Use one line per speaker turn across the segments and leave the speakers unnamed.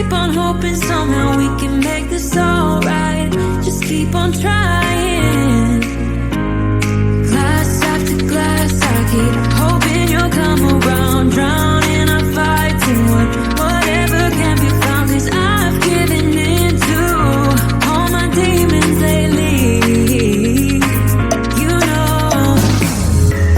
keep on hoping somehow we can make this alright. Just keep on trying. Glass after glass, I keep hoping you'll come around. Drowning our fights in whatever can be found. 'Cause I've given in to all my demons lately. You know,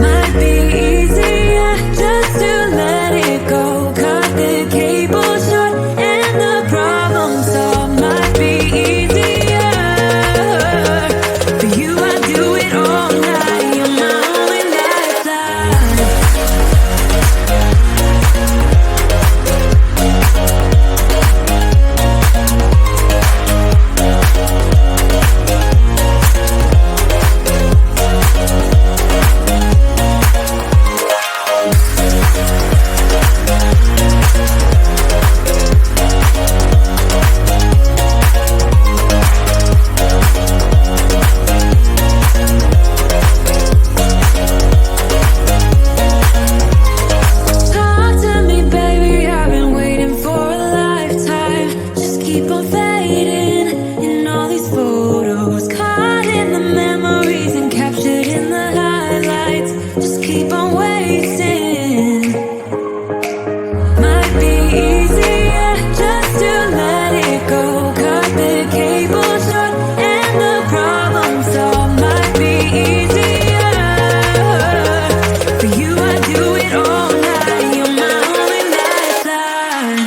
might be easier just to let it go. Cut the cable short and the problem solved. Might be easier for you. I do it all night. You're my only lifeline. Talk to me, baby, I've been waiting for a lifetime. Just keep on fading in all these photos, caught in the memories and captured in the highlights. Just keep on wasting. Might be easier just to let it go. Cut the cable short and the problem solved. Might be easier for you. I do it all night. You're my only lifeline.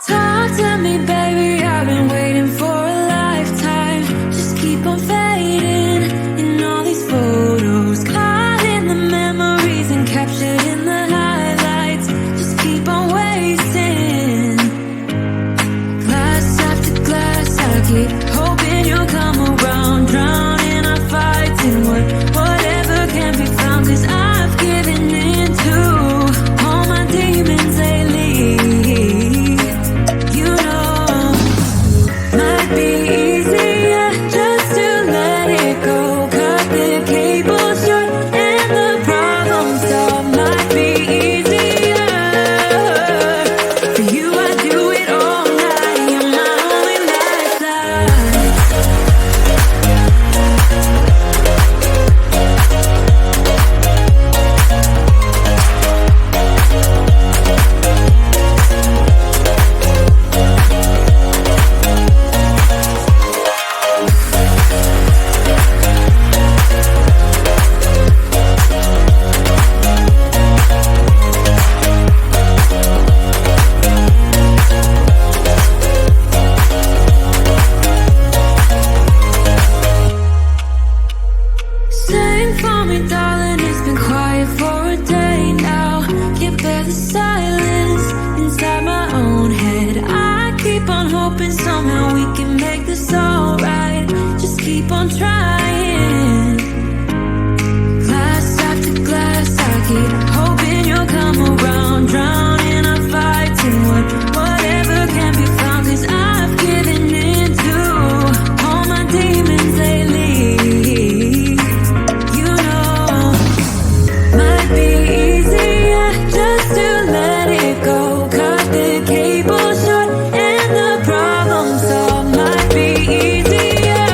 Talk to me, baby, I've been waiting for a lifetime. Just keep on fading in all these photos, caught in the memories and captured in the highlights. Just keep on wasting. Glass after glass, I keep hoping you'll come around. Drowning our fights in whatever can be found. 'Cause I've given in to all my demons lately. You know, might be easier just to let it go. Cut the cable short and the problem solved. Might be easier for you. I do it all night. You're my only lifeline. Talk to me, baby, I've been waiting for a lifetime. Just keep on fading in all these photos, caught in the memories and captured in the highlights. Just keep on wasting. Glass after glass, I keep hoping you'll come around. Drowning our fights in whatever can be found. 'Cause I've given in to all my demons lately. You know, might be easier just to let it go. Cut the cable short and the problem solved. Might be easier for you. I do it all night. You're my only lifeline. Sing for me, darling, it's been quiet for a day now. Can't bear the silence inside my own head. I keep on hoping somehow we can make this alright. Just keep on trying. Glass after glass, I keep hoping you'll come around. Drowning our fights in whatever can be found. 'Cause I've given in to all my demons lately. You know, might be easier just to let it go. Cut the cable short and the problem solved. Might be easier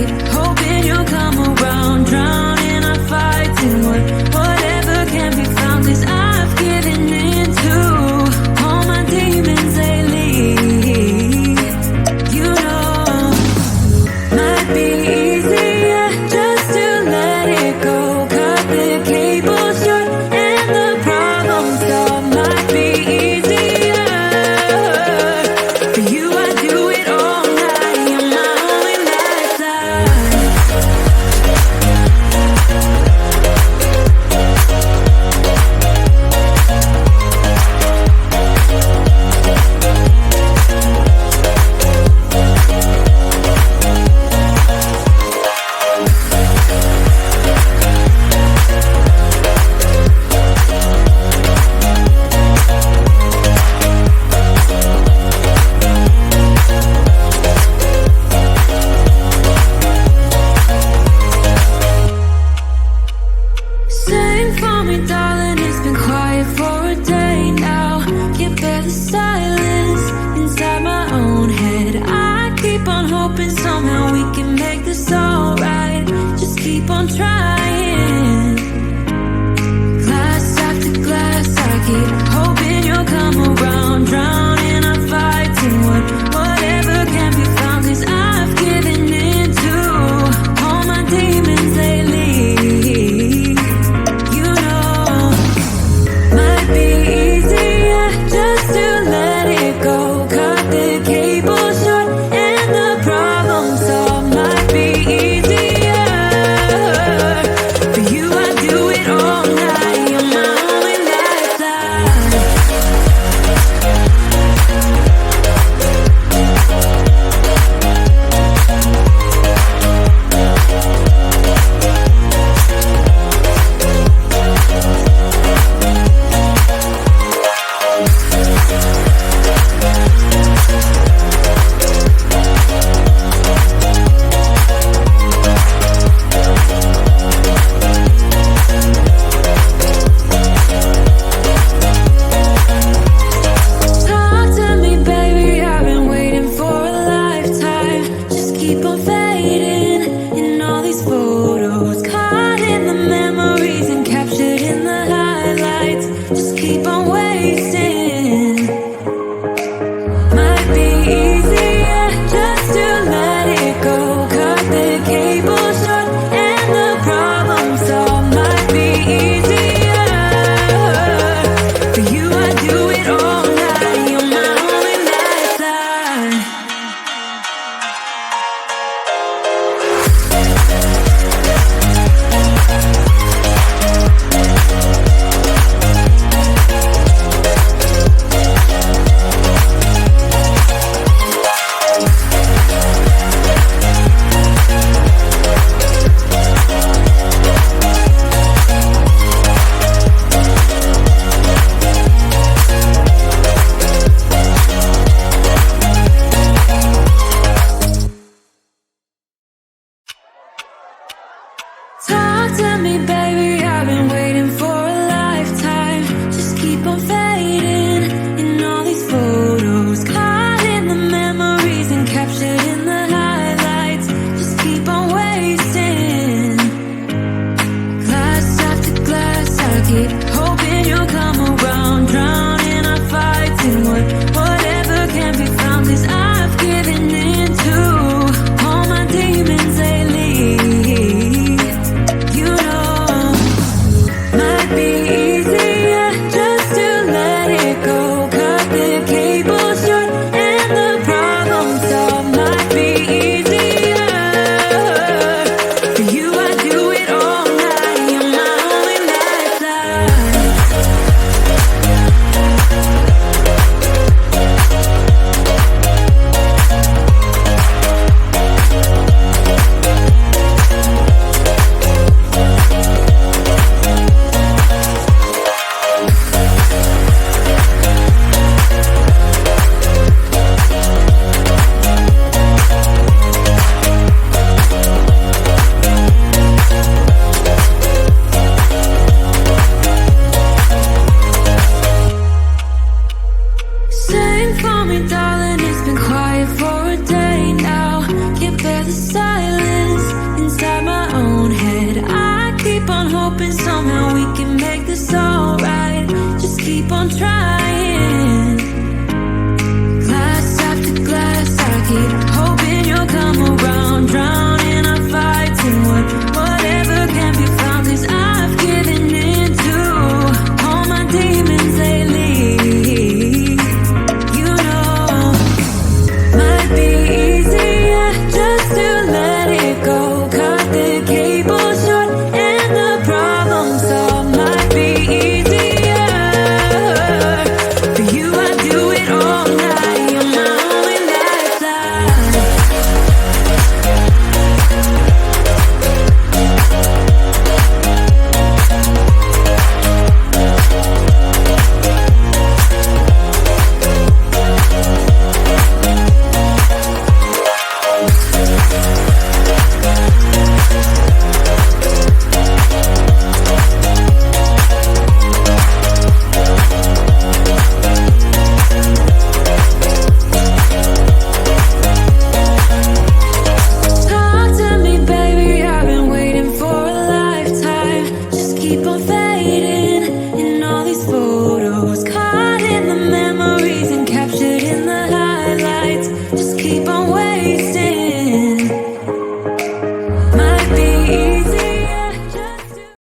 keep hoping you'll come around, drowning our fights in whatever can be found. 'Cause I've given in to all my demons lately. You know, might be easier just to let it go. Cut the cable short and the problem solved. Might be easier for you. I do it all night. You're my only lifeline. Sing for me, darling, it's been quiet for a day now. Can't bear the silence inside my own head. I keep on hoping somehow we can make this alright. Just keep on trying. Glass after glass, I keep hoping you'll come around, drowning our fights in whatever can be found. 'Cause I've given in to all my demons lately. You know, might be easier just to let it go. Cut the cable short and the problem solved. Might be easier on hoping somehow we can make this alright. Just keep on trying.